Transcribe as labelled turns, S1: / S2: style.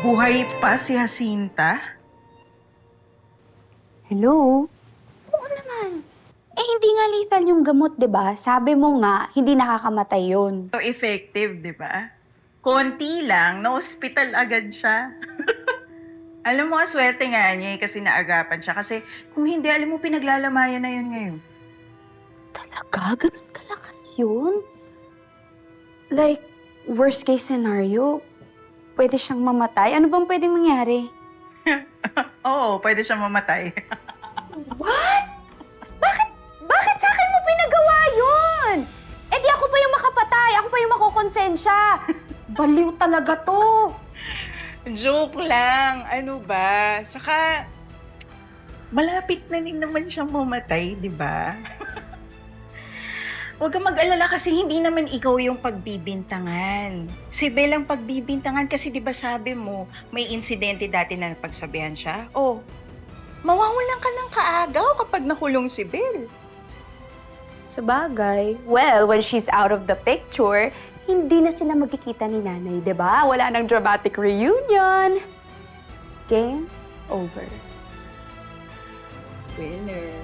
S1: Buhay pa si Jacinta?
S2: Hello? Oo naman. Eh, hindi nga lethal yung gamot, di ba? Sabi mo nga, hindi nakakamatay yun.
S1: So effective, di ba? Konti lang, na-hospital agad siya. Alam mo, swerte nga niya kasi naagapan siya. Kasi kung hindi, alam mo, pinaglalamayan na yun ngayon.
S2: Talaga? Ganun kalakas yun? Like, worst case scenario, pwede siyang mamatay? Ano bang pwedeng mangyari?
S1: Oo, pwede siya mamatay.
S2: What? Bakit sa akin mo pinagawa yun? Eh di ako pa yung makapatay, ako pa yung makukonsensya. Baliw talaga to.
S1: Joke lang. Ano ba? Saka, malapit na rin naman siyang mamatay, di ba? Huwag kang mag-alala kasi hindi naman ikaw yung pagbibintangan. Si Bel ang pagbibintangan kasi di ba sabi mo, may insidente dati na napagsabihan siya? Oh, mawawalan ka ng kaagaw kapag nakulong si Bel.
S2: Sabagay, well, when she's out of the picture, hindi na sila magkikita ni nanay, di ba? Wala nang dramatic reunion. Game over.
S1: Winner.